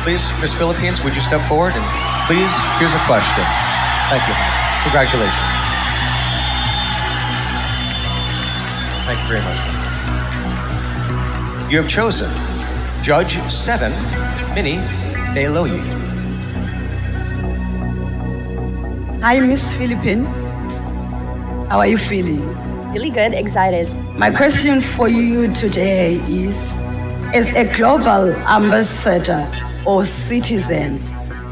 Please, Miss Philippines, would you step forward and please choose a question? Thank you. Congratulations. Thank you very much. You have chosen Judge 7, Minnie Eloyi. Hi, Miss Philippine. How are you feeling? Really good, excited. My question for you today is, as a global ambassador or citizen,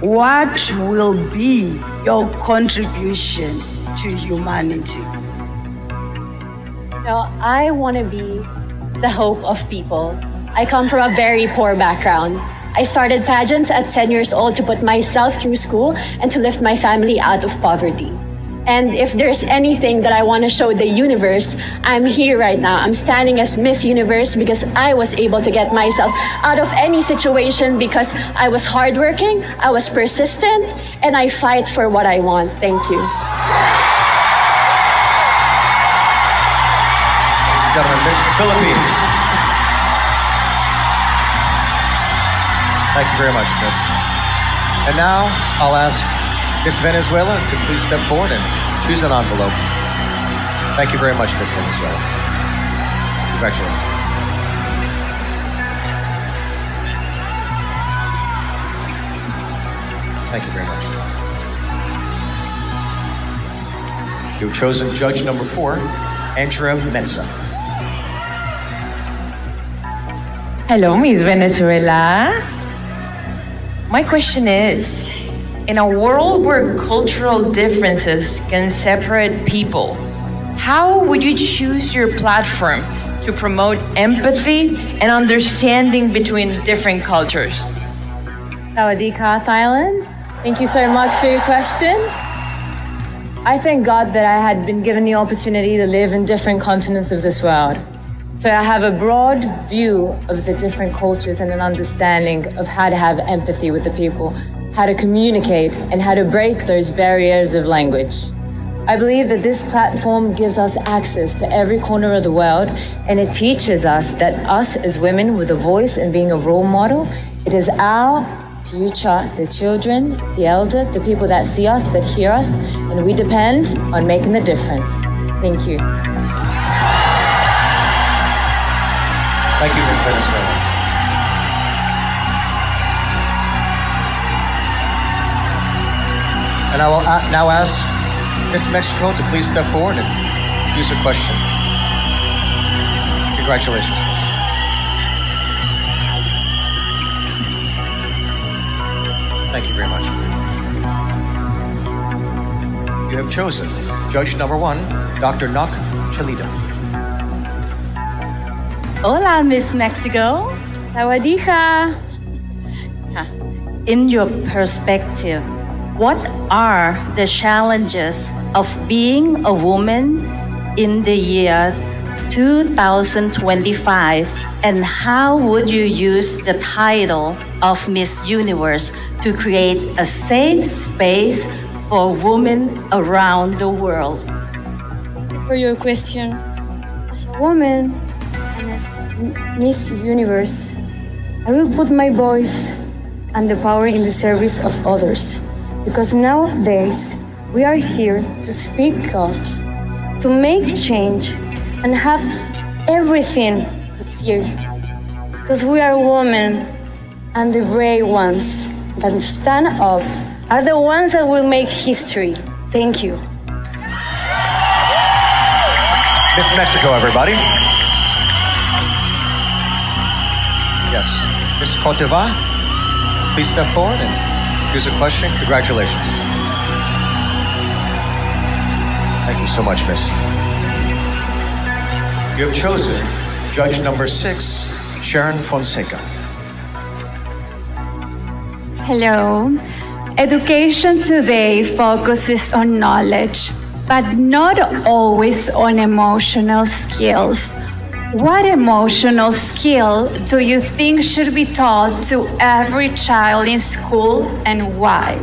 what will be your contribution to humanity? I want to be the hope of people. I come from a very poor background. I started pageants at 10 years old to put myself through school and to lift my family out of poverty. And if there's anything that I want to show the universe, I'm here right now. I'm standing as Miss Universe because I was able to get myself out of any situation because I was hardworking, I was persistent, and I fight for what I want. Thank you. Ladies and gentlemen, Miss Philippines. Thank you very much, Miss. And now I'll ask Miss Venezuela to please step forward and choose an envelope. Thank you very much, Miss Venezuela. Congratulations. Thank you very much. You've chosen judge number 4, Andrea Mensah. Hello, Miss Venezuela. My question is, in a world where cultural differences can separate people, how would you choose your platform to promote empathy and understanding between different cultures? Sawadee Ka, Thailand. Thank you so much for your question. I thank God that I had been given the opportunity to live in different continents of this world. So I have a broad view of the different cultures and an understanding of how to have empathy with the people, how to communicate, and how to break those barriers of language. I believe that this platform gives us access to every corner of the world, and it teaches us that us as women with a voice and being a role model, it is our future, the children, the elder, the people that see us, that hear us, and we depend on making the difference. Thank you. Thank you, Miss Venezuela. And I will now ask Miss Mexico to please step forward and choose a question. Congratulations, Miss. Thank you very much. You have chosen judge number 1, Dr. Nok Chalida. Hola, Miss Mexico. Sawadee Ka. In your perspective, what are the challenges of being a woman in the year 2025, and how would you use the title of Miss Universe to create a safe space for women around the world? Thank you for your question. As a woman and as Miss Universe, I will put my voice and the power in the service of others. Because nowadays, we are here to speak up, to make change, and have everything with fear. Because we are women, and the brave ones that stand up are the ones that will make history. Thank you. Miss Mexico, everybody. Yes, Miss Cote d'Ivoire, please step forward and choose a question. Congratulations. Thank you so much, Miss. You have chosen judge number 6, Sharon Fonseca. Hello. Education today focuses on knowledge, but not always on emotional skills. What emotional skill do you think should be taught to every child in school, and why?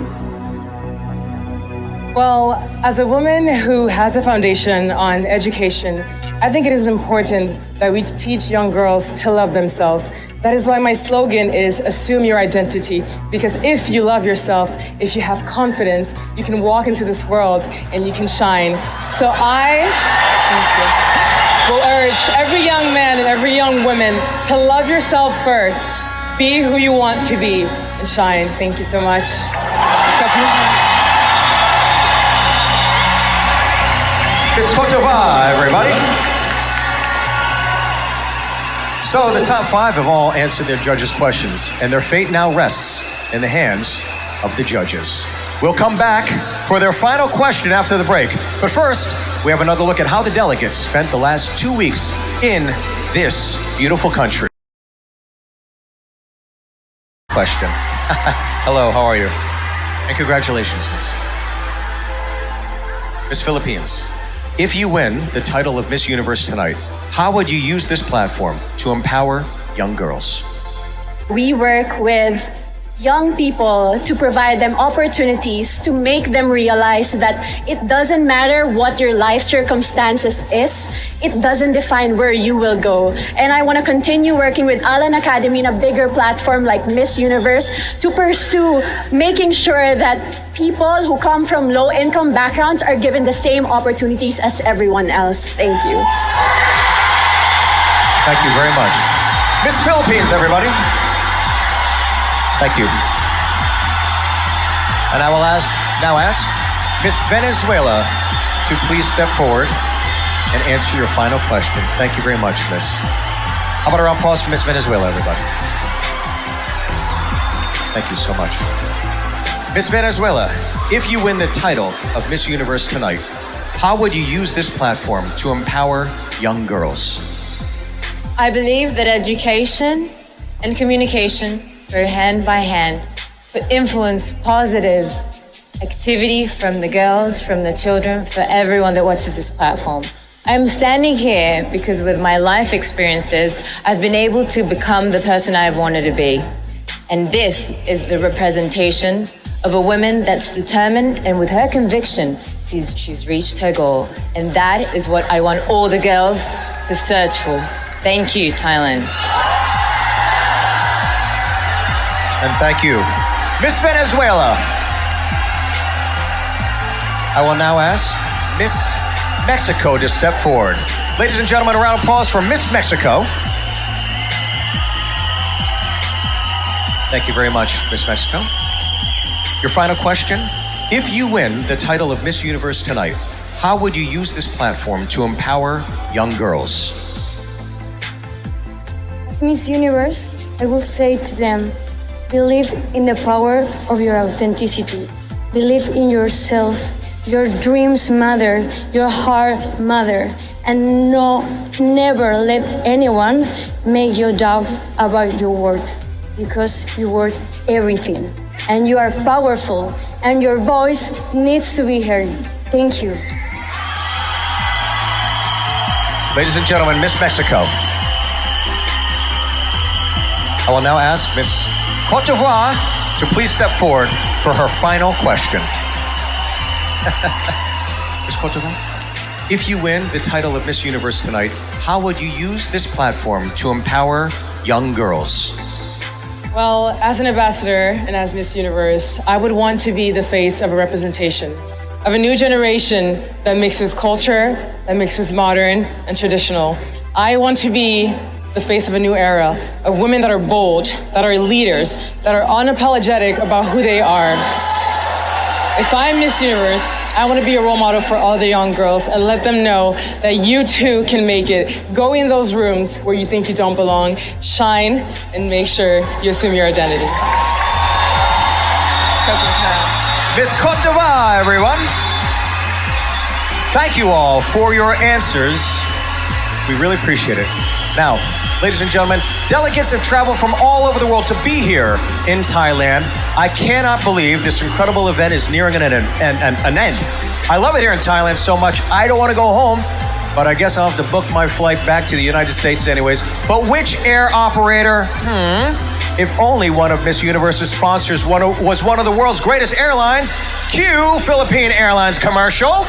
Well, as a woman who has a foundation on education, I think it is important that we teach young girls to love themselves. That is why my slogan is assume your identity, because if you love yourself, if you have confidence, you can walk into this world and you can shine. So I will urge every young man and every young woman to love yourself first, be who you want to be, and shine. Thank you so much. Miss Cote d'Ivoire, everybody. So the top 5 have all answered their judges' questions, and their fate now rests in the hands of the judges. We'll come back for their final question after the break. But first, we have another look at how the delegates spent the last 2 weeks in this beautiful country. Question. Hello, how are you? And congratulations, Miss Philippines. If you win the title of Miss Universe tonight, how would you use this platform to empower young girls? We work with young people to provide them opportunities to make them realize that it doesn't matter what your life circumstances is, it doesn't define where you will go. And I want to continue working with Alan Academy in a bigger platform like Miss Universe to pursue making sure that people who come from low-income backgrounds are given the same opportunities as everyone else. Thank you. Thank you very much. Miss Philippines, everybody. Thank you. And I will now ask Miss Venezuela to please step forward and answer your final question. Thank you very much, Miss. How about a round of applause for Miss Venezuela, everybody? Thank you so much. Miss Venezuela, if you win the title of Miss Universe tonight, how would you use this platform to empower young girls? I believe that education and communication go hand by hand to influence positive activity from the girls, from the children, for everyone that watches this platform. I'm standing here because with my life experiences, I've been able to become the person I've wanted to be. And this is the representation of a woman that's determined and with her conviction, she's reached her goal. And that is what I want all the girls to search for. Thank you, Thailand. And thank you. Miss Venezuela. I will now ask Miss Mexico to step forward. Ladies and gentlemen, a round of applause for Miss Mexico. Thank you very much, Miss Mexico. Your final question. If you win the title of Miss Universe tonight, how would you use this platform to empower young girls? As Miss Universe, I will say to them, believe in the power of your authenticity. Believe in yourself. Your dreams matter. Your heart matter. And never let anyone make you doubt about your worth, because you're worth everything. And you are powerful, and your voice needs to be heard. Thank you. Ladies and gentlemen, Miss Mexico. I will now ask Miss Cote d'Ivoire to please step forward for her final question. Miss Cote d'Ivoire, if you win the title of Miss Universe tonight, how would you use this platform to empower young girls? Well, as an ambassador and as Miss Universe, I would want to be the face of a representation of a new generation that mixes culture, that mixes modern and traditional. I want to be the face of a new era of women that are bold, that are leaders, that are unapologetic about who they are. If I'm Miss Universe, I want to be a role model for all the young girls and let them know that you too can make it. Go in those rooms where you think you don't belong, shine, and make sure you assume your identity. Miss Cote d'Ivoire, everyone. Thank you all for your answers. We really appreciate it. Now, ladies and gentlemen, delegates have traveled from all over the world to be here in Thailand. I cannot believe this incredible event is nearing an end. I love it here in Thailand so much, I don't want to go home, but I guess I'll have to book my flight back to the United States anyways. But which air operator? If only one of Miss Universe's sponsors was one of the world's greatest airlines, cue Philippine Airlines commercial.